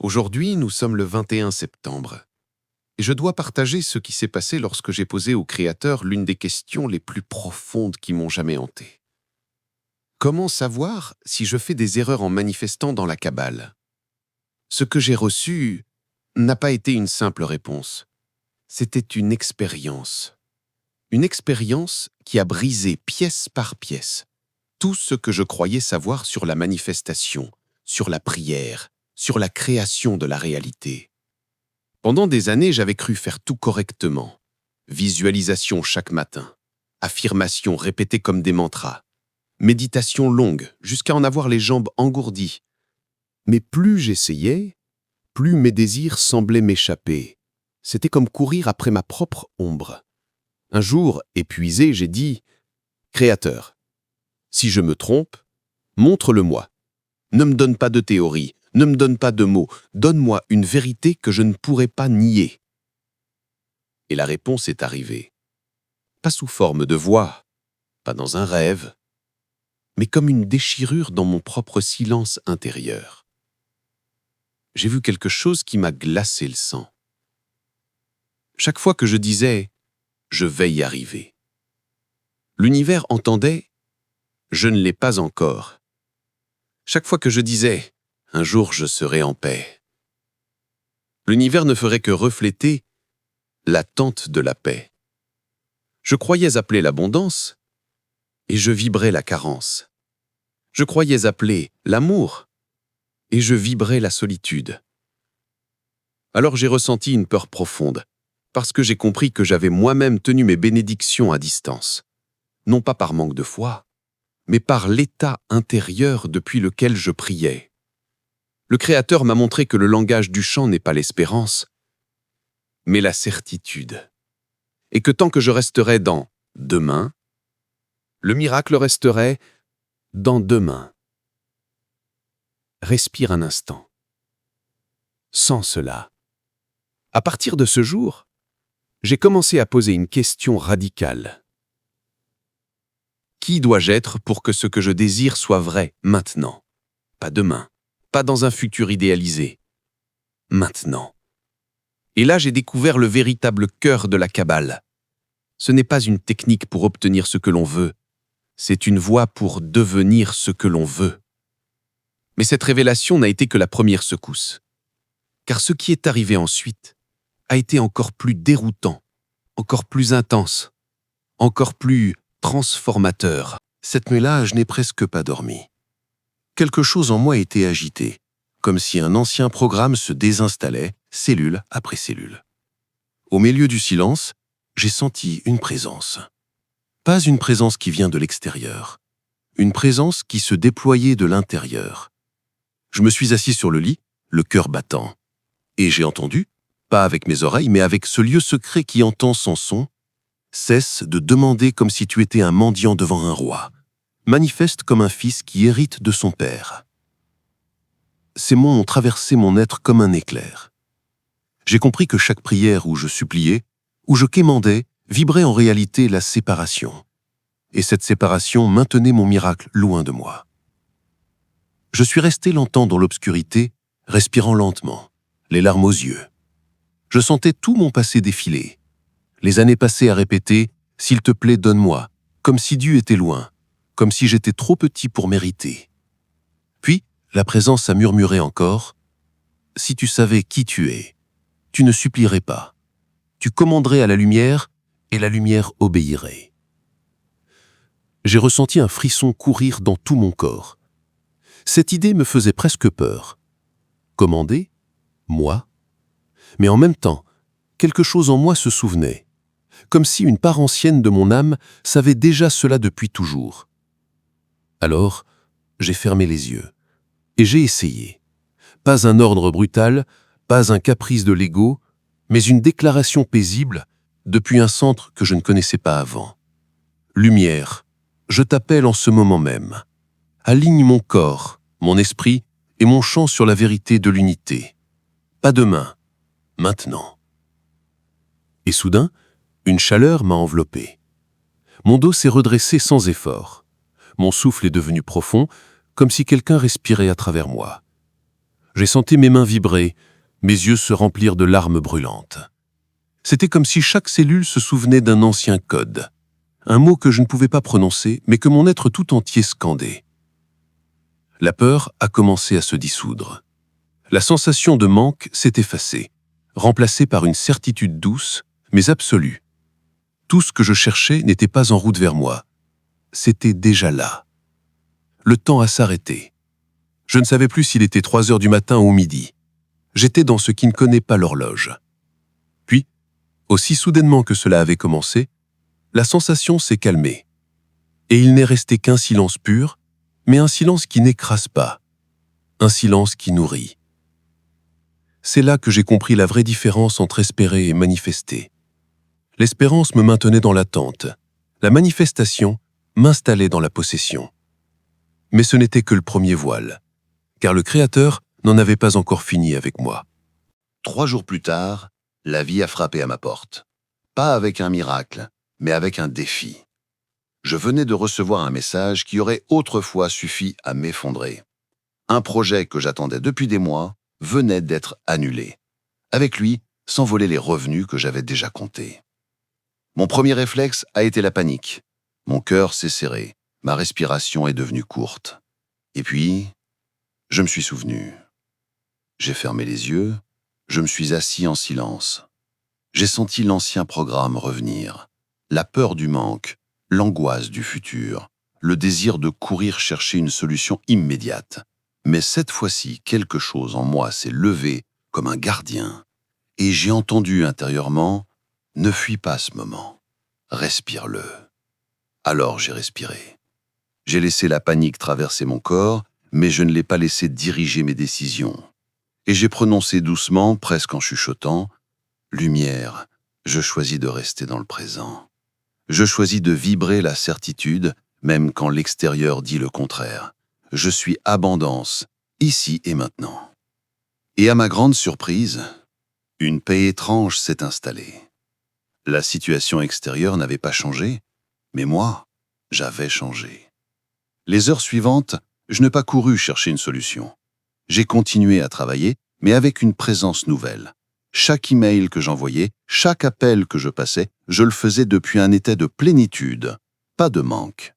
Aujourd'hui, nous sommes le 21 septembre, et je dois partager ce qui s'est passé lorsque j'ai posé au Créateur l'une des questions les plus profondes qui m'ont jamais hanté. Comment savoir si je fais des erreurs en manifestant dans la Kabbale? Ce que j'ai reçu n'a pas été une simple réponse. C'était une expérience. Une expérience qui a brisé pièce par pièce tout ce que je croyais savoir sur la manifestation, sur la prière, sur la création de la réalité. Pendant des années, j'avais cru faire tout correctement. Visualisation chaque matin, affirmations répétées comme des mantras, méditation longue jusqu'à en avoir les jambes engourdies. Mais plus j'essayais, plus mes désirs semblaient m'échapper. C'était comme courir après ma propre ombre. Un jour, épuisé, j'ai dit « Créateur, si je me trompe, montre-le-moi. Ne me donne pas de théorie, ne me donne pas de mots, donne-moi une vérité que je ne pourrai pas nier. » Et la réponse est arrivée. Pas sous forme de voix, pas dans un rêve, mais comme une déchirure dans mon propre silence intérieur. J'ai vu quelque chose qui m'a glacé le sang. Chaque fois que je disais « je vais y arriver », l'univers entendait « je ne l'ai pas encore ». Chaque fois que je disais « un jour je serai en paix », l'univers ne ferait que refléter l'attente de la paix. Je croyais appeler l'abondance et je vibrais la carence. Je croyais appeler l'amour et je vibrais la solitude. Alors j'ai ressenti une peur profonde, parce que j'ai compris que j'avais moi-même tenu mes bénédictions à distance, non pas par manque de foi, mais par l'état intérieur depuis lequel je priais. Le Créateur m'a montré que le langage du chant n'est pas l'espérance, mais la certitude, et que tant que je resterais dans « demain », le miracle resterait dans « demain ». Respire un instant. Sans cela. À partir de ce jour, j'ai commencé à poser une question radicale. Qui dois-je être pour que ce que je désire soit vrai maintenant? Pas demain, pas dans un futur idéalisé. Maintenant. Et là, j'ai découvert le véritable cœur de la Kabbale. Ce n'est pas une technique pour obtenir ce que l'on veut, c'est une voie pour devenir ce que l'on veut. Mais cette révélation n'a été que la première secousse. Car ce qui est arrivé ensuite a été encore plus déroutant, encore plus intense, encore plus transformateur. Cette nuit-là, je n'ai presque pas dormi. Quelque chose en moi était agité, comme si un ancien programme se désinstallait, cellule après cellule. Au milieu du silence, j'ai senti une présence. Pas une présence qui vient de l'extérieur, une présence qui se déployait de l'intérieur. Je me suis assis sur le lit, le cœur battant, et j'ai entendu, pas avec mes oreilles, mais avec ce lieu secret qui entend sans son, cesse de demander comme si tu étais un mendiant devant un roi, manifeste comme un fils qui hérite de son père. Ces mots ont traversé mon être comme un éclair. J'ai compris que chaque prière où je suppliais, où je quémandais, vibrait en réalité la séparation. Et cette séparation maintenait mon miracle loin de moi. Je suis resté longtemps dans l'obscurité, respirant lentement, les larmes aux yeux. Je sentais tout mon passé défiler. Les années passées à répéter « S'il te plaît, donne-moi », comme si Dieu était loin, comme si j'étais trop petit pour mériter. Puis, la présence a murmuré encore « Si tu savais qui tu es, tu ne supplierais pas. Tu commanderais à la lumière et la lumière obéirait. » J'ai ressenti un frisson courir dans tout mon corps. Cette idée me faisait presque peur. Commander? Moi? Mais en même temps, quelque chose en moi se souvenait, comme si une part ancienne de mon âme savait déjà cela depuis toujours. Alors, j'ai fermé les yeux, et j'ai essayé. Pas un ordre brutal, pas un caprice de l'ego, mais une déclaration paisible depuis un centre que je ne connaissais pas avant. Lumière, je t'appelle en ce moment même. Aligne mon corps, mon esprit et mon chant sur la vérité de l'unité. Pas demain, maintenant. Et soudain, une chaleur m'a enveloppé. Mon dos s'est redressé sans effort. Mon souffle est devenu profond, comme si quelqu'un respirait à travers moi. J'ai senti mes mains vibrer, mes yeux se remplir de larmes brûlantes. C'était comme si chaque cellule se souvenait d'un ancien code, un mot que je ne pouvais pas prononcer, mais que mon être tout entier scandait. La peur a commencé à se dissoudre. La sensation de manque s'est effacée, remplacée par une certitude douce, mais absolue. Tout ce que je cherchais n'était pas en route vers moi. C'était déjà là. Le temps a s'arrêté. Je ne savais plus s'il était 3 heures du matin ou midi. J'étais dans ce qui ne connaît pas l'horloge. Puis, aussi soudainement que cela avait commencé, la sensation s'est calmée. Et il n'est resté qu'un silence pur, mais un silence qui n'écrase pas. Un silence qui nourrit. C'est là que j'ai compris la vraie différence entre espérer et manifester. L'espérance me maintenait dans l'attente. La manifestation m'installait dans la possession. Mais ce n'était que le premier voile, car le Créateur n'en avait pas encore fini avec moi. 3 jours plus tard, la vie a frappé à ma porte. Pas avec un miracle, mais avec un défi. Je venais de recevoir un message qui aurait autrefois suffi à m'effondrer. Un projet que j'attendais depuis des mois venait d'être annulé. Avec lui, s'envolaient les revenus que j'avais déjà comptés. Mon premier réflexe a été la panique. Mon cœur s'est serré, ma respiration est devenue courte. Et puis, je me suis souvenu. J'ai fermé les yeux, je me suis assis en silence. J'ai senti l'ancien programme revenir, la peur du manque, l'angoisse du futur, le désir de courir chercher une solution immédiate. Mais cette fois-ci, quelque chose en moi s'est levé comme un gardien, et j'ai entendu intérieurement « Ne fuis pas ce moment, respire-le ». Alors j'ai respiré. J'ai laissé la panique traverser mon corps, mais je ne l'ai pas laissé diriger mes décisions. Et j'ai prononcé doucement, presque en chuchotant, « Lumière, je choisis de rester dans le présent. Je choisis de vibrer la certitude, même quand l'extérieur dit le contraire. Je suis abondance, ici et maintenant. » Et à ma grande surprise, une paix étrange s'est installée. La situation extérieure n'avait pas changé, mais moi, j'avais changé. Les heures suivantes, je n'ai pas couru chercher une solution. J'ai continué à travailler, mais avec une présence nouvelle. Chaque email que j'envoyais, chaque appel que je passais, je le faisais depuis un état de plénitude, pas de manque.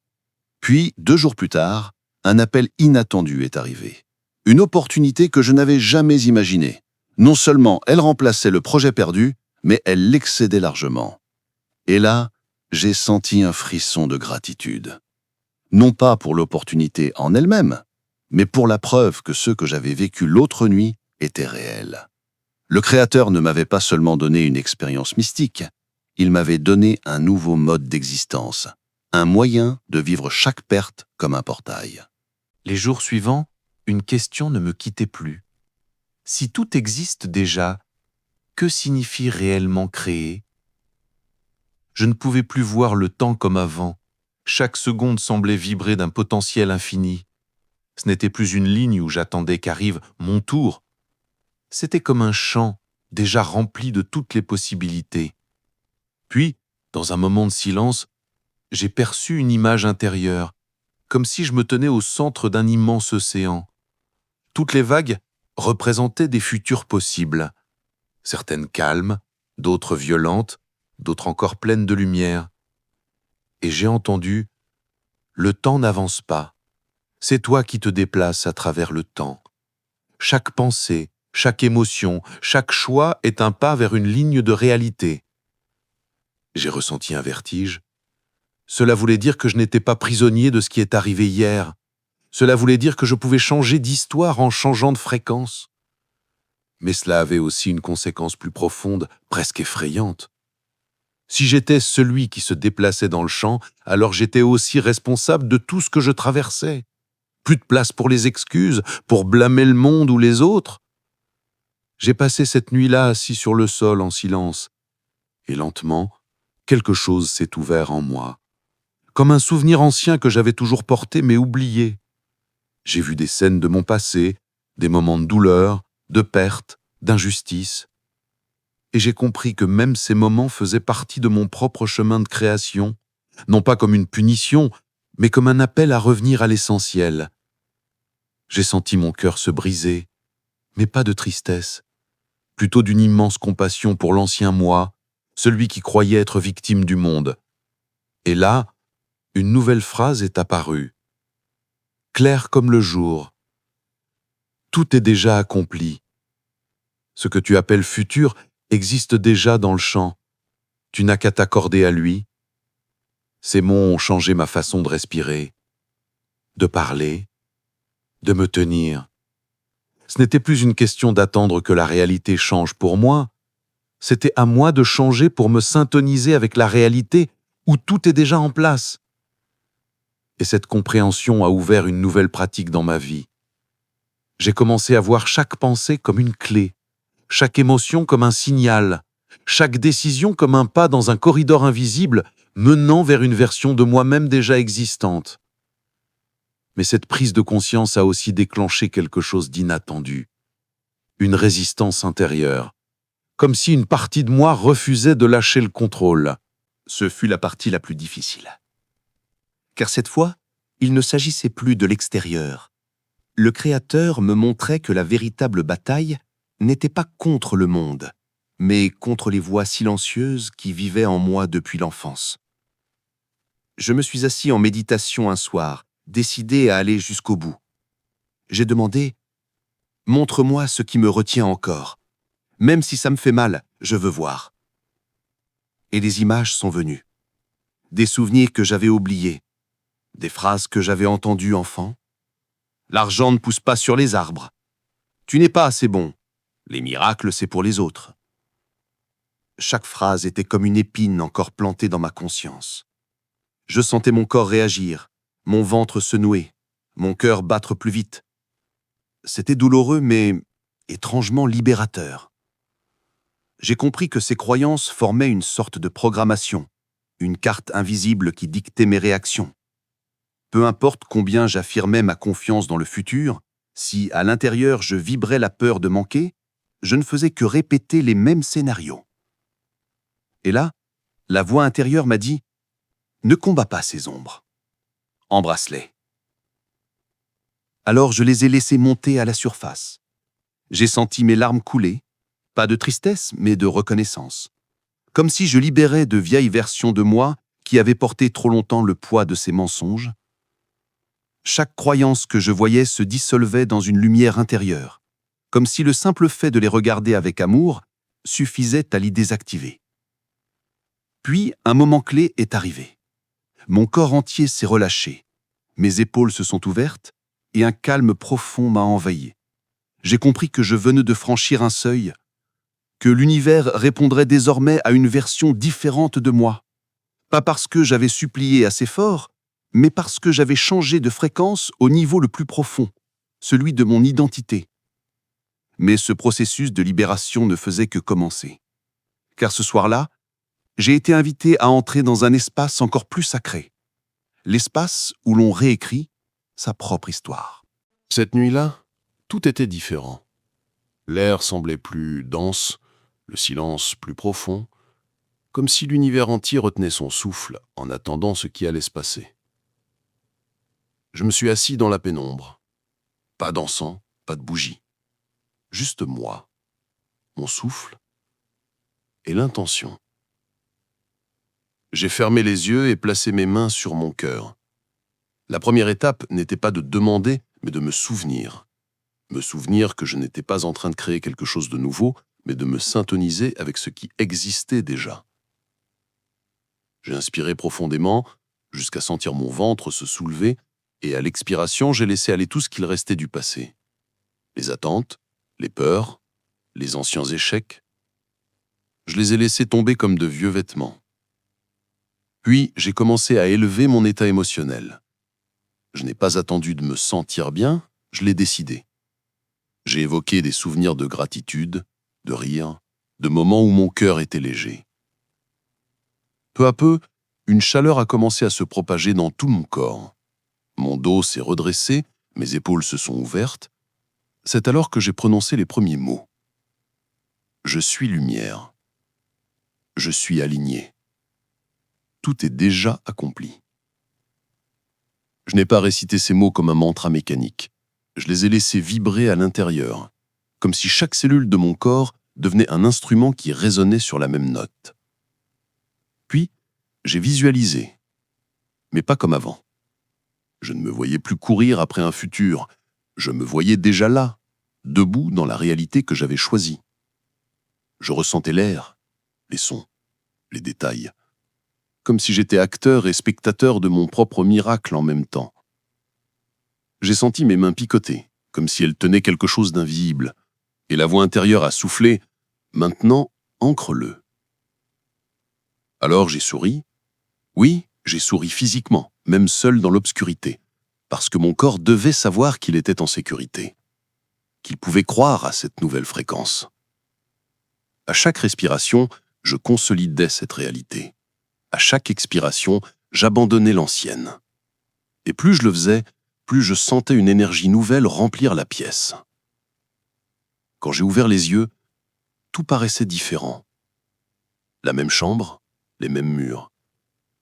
Puis, 2 jours plus tard, un appel inattendu est arrivé. Une opportunité que je n'avais jamais imaginée. Non seulement elle remplaçait le projet perdu, mais elle l'excédait largement. Et là, j'ai senti un frisson de gratitude. Non pas pour l'opportunité en elle-même, mais pour la preuve que ce que j'avais vécu l'autre nuit était réel. Le Créateur ne m'avait pas seulement donné une expérience mystique, il m'avait donné un nouveau mode d'existence, un moyen de vivre chaque perte comme un portail. Les jours suivants, une question ne me quittait plus. Si tout existe déjà, que signifie réellement créer ? Je ne pouvais plus voir le temps comme avant. Chaque seconde semblait vibrer d'un potentiel infini. Ce n'était plus une ligne où j'attendais qu'arrive mon tour. C'était comme un champ déjà rempli de toutes les possibilités. Puis, dans un moment de silence, j'ai perçu une image intérieure, comme si je me tenais au centre d'un immense océan. Toutes les vagues représentaient des futurs possibles, certaines calmes, d'autres violentes, d'autres encore pleines de lumière. Et j'ai entendu « Le temps n'avance pas. C'est toi qui te déplaces à travers le temps. Chaque pensée, chaque émotion, chaque choix est un pas vers une ligne de réalité. » J'ai ressenti un vertige. Cela voulait dire que je n'étais pas prisonnier de ce qui est arrivé hier. Cela voulait dire que je pouvais changer d'histoire en changeant de fréquence. Mais cela avait aussi une conséquence plus profonde, presque effrayante. Si j'étais celui qui se déplaçait dans le champ, alors j'étais aussi responsable de tout ce que je traversais. Plus de place pour les excuses, pour blâmer le monde ou les autres. J'ai passé cette nuit-là assis sur le sol en silence. Et lentement, quelque chose s'est ouvert en moi. Comme un souvenir ancien que j'avais toujours porté mais oublié. J'ai vu des scènes de mon passé, des moments de douleur, de perte, d'injustice. Et j'ai compris que même ces moments faisaient partie de mon propre chemin de création, non pas comme une punition, mais comme un appel à revenir à l'essentiel. J'ai senti mon cœur se briser, mais pas de tristesse, plutôt d'une immense compassion pour l'ancien moi, celui qui croyait être victime du monde. Et là, une nouvelle phrase est apparue. Claire comme le jour. Tout est déjà accompli. Ce que tu appelles futur existe déjà dans le champ. Tu n'as qu'à t'accorder à lui. Ces mots ont changé ma façon de respirer, de parler, de me tenir. Ce n'était plus une question d'attendre que la réalité change pour moi. C'était à moi de changer pour me syntoniser avec la réalité où tout est déjà en place. Et cette compréhension a ouvert une nouvelle pratique dans ma vie. J'ai commencé à voir chaque pensée comme une clé, chaque émotion comme un signal, chaque décision comme un pas dans un corridor invisible menant vers une version de moi-même déjà existante. Mais cette prise de conscience a aussi déclenché quelque chose d'inattendu, une résistance intérieure, comme si une partie de moi refusait de lâcher le contrôle. Ce fut la partie la plus difficile. Car cette fois, il ne s'agissait plus de l'extérieur. Le Créateur me montrait que la véritable bataille n'était pas contre le monde, mais contre les voix silencieuses qui vivaient en moi depuis l'enfance. Je me suis assis en méditation un soir, décidé à aller jusqu'au bout. J'ai demandé « Montre-moi ce qui me retient encore. Même si ça me fait mal, je veux voir. » Et des images sont venues. Des souvenirs que j'avais oubliés. Des phrases que j'avais entendues enfant. L'argent ne pousse pas sur les arbres. Tu n'es pas assez bon. Les miracles, c'est pour les autres. Chaque phrase était comme une épine encore plantée dans ma conscience. Je sentais mon corps réagir, mon ventre se nouer, mon cœur battre plus vite. C'était douloureux, mais étrangement libérateur. J'ai compris que ces croyances formaient une sorte de programmation, une carte invisible qui dictait mes réactions. Peu importe combien j'affirmais ma confiance dans le futur, si à l'intérieur je vibrais la peur de manquer, je ne faisais que répéter les mêmes scénarios. Et là, la voix intérieure m'a dit « Ne combats pas ces ombres. Embrasse-les. » Alors je les ai laissées monter à la surface. J'ai senti mes larmes couler, pas de tristesse, mais de reconnaissance. Comme si je libérais de vieilles versions de moi qui avaient porté trop longtemps le poids de ces mensonges. Chaque croyance que je voyais se dissolvait dans une lumière intérieure, comme si le simple fait de les regarder avec amour suffisait à l'y désactiver. Puis, un moment clé est arrivé. Mon corps entier s'est relâché, mes épaules se sont ouvertes et un calme profond m'a envahi. J'ai compris que je venais de franchir un seuil, que l'univers répondrait désormais à une version différente de moi. Pas parce que j'avais supplié assez fort, mais parce que j'avais changé de fréquence au niveau le plus profond, celui de mon identité. Mais ce processus de libération ne faisait que commencer. Car ce soir-là, j'ai été invité à entrer dans un espace encore plus sacré. L'espace où l'on réécrit sa propre histoire. Cette nuit-là, tout était différent. L'air semblait plus dense, le silence plus profond, comme si l'univers entier retenait son souffle en attendant ce qui allait se passer. Je me suis assis dans la pénombre. Pas d'encens, pas de bougie. Juste moi, mon souffle et l'intention. J'ai fermé les yeux et placé mes mains sur mon cœur. La première étape n'était pas de demander, mais de me souvenir. Me souvenir que je n'étais pas en train de créer quelque chose de nouveau, mais de me syntoniser avec ce qui existait déjà. J'ai inspiré profondément, jusqu'à sentir mon ventre se soulever, et à l'expiration, j'ai laissé aller tout ce qu'il restait du passé. Les attentes, les peurs, les anciens échecs. Je les ai laissés tomber comme de vieux vêtements. Puis, j'ai commencé à élever mon état émotionnel. Je n'ai pas attendu de me sentir bien, je l'ai décidé. J'ai évoqué des souvenirs de gratitude, de rire, de moments où mon cœur était léger. Peu à peu, une chaleur a commencé à se propager dans tout mon corps. Mon dos s'est redressé, mes épaules se sont ouvertes. C'est alors que j'ai prononcé les premiers mots. Je suis lumière. Je suis aligné. Tout est déjà accompli. Je n'ai pas récité ces mots comme un mantra mécanique. Je les ai laissés vibrer à l'intérieur, comme si chaque cellule de mon corps devenait un instrument qui résonnait sur la même note. Puis, j'ai visualisé, mais pas comme avant. Je ne me voyais plus courir après un futur, je me voyais déjà là, debout dans la réalité que j'avais choisie. Je ressentais l'air, les sons, les détails, comme si j'étais acteur et spectateur de mon propre miracle en même temps. J'ai senti mes mains picoter, comme si elles tenaient quelque chose d'invisible, et la voix intérieure a soufflé « Maintenant, ancre-le ». Alors j'ai souri. Oui, j'ai souri physiquement, même seul dans l'obscurité, parce que mon corps devait savoir qu'il était en sécurité, qu'il pouvait croire à cette nouvelle fréquence. À chaque respiration, je consolidais cette réalité. À chaque expiration, j'abandonnais l'ancienne. Et plus je le faisais, plus je sentais une énergie nouvelle remplir la pièce. Quand j'ai ouvert les yeux, tout paraissait différent. La même chambre, les mêmes murs,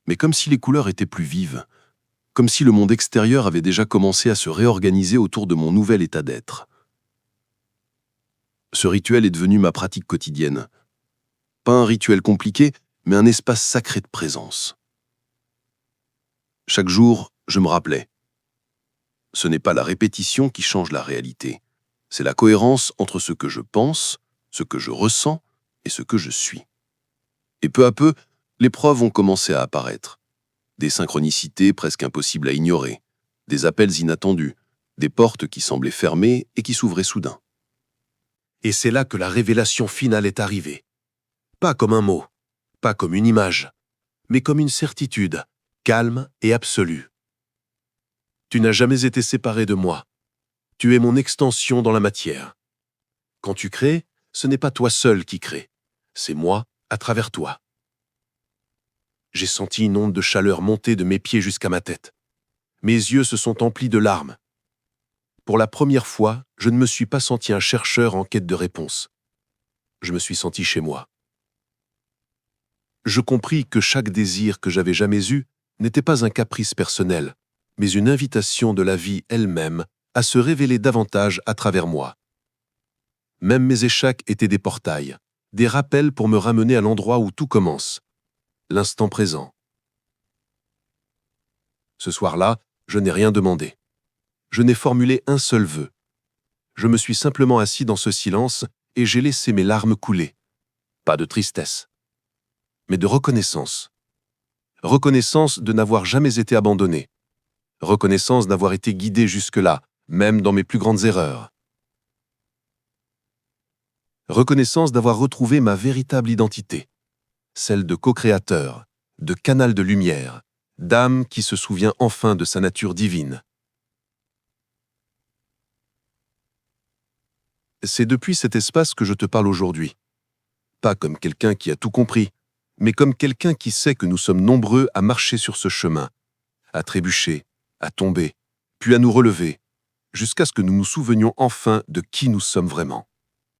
mais comme si les couleurs étaient plus vives, comme si le monde extérieur avait déjà commencé à se réorganiser autour de mon nouvel état d'être. Ce rituel est devenu ma pratique quotidienne. Pas un rituel compliqué, mais un espace sacré de présence. Chaque jour, je me rappelais. Ce n'est pas la répétition qui change la réalité, c'est la cohérence entre ce que je pense, ce que je ressens et ce que je suis. Et peu à peu, les preuves ont commencé à apparaître. Des synchronicités presque impossibles à ignorer, des appels inattendus, des portes qui semblaient fermées et qui s'ouvraient soudain. Et c'est là que la révélation finale est arrivée. Pas comme un mot, pas comme une image, mais comme une certitude, calme et absolue. Tu n'as jamais été séparé de moi. Tu es mon extension dans la matière. Quand tu crées, ce n'est pas toi seul qui crée, c'est moi à travers toi. J'ai senti une onde de chaleur monter de mes pieds jusqu'à ma tête. Mes yeux se sont emplis de larmes. Pour la première fois, je ne me suis pas senti un chercheur en quête de réponse. Je me suis senti chez moi. Je compris que chaque désir que j'avais jamais eu n'était pas un caprice personnel, mais une invitation de la vie elle-même à se révéler davantage à travers moi. Même mes échecs étaient des portails, des rappels pour me ramener à l'endroit où tout commence, l'instant présent. Ce soir-là, je n'ai rien demandé. Je n'ai formulé un seul vœu. Je me suis simplement assis dans ce silence et j'ai laissé mes larmes couler. Pas de tristesse, mais de reconnaissance. Reconnaissance de n'avoir jamais été abandonné. Reconnaissance d'avoir été guidé jusque-là, même dans mes plus grandes erreurs. Reconnaissance d'avoir retrouvé ma véritable identité, celle de co-créateur, de canal de lumière, d'âme qui se souvient enfin de sa nature divine. C'est depuis cet espace que je te parle aujourd'hui. Pas comme quelqu'un qui a tout compris, mais comme quelqu'un qui sait que nous sommes nombreux à marcher sur ce chemin, à trébucher, à tomber, puis à nous relever, jusqu'à ce que nous nous souvenions enfin de qui nous sommes vraiment.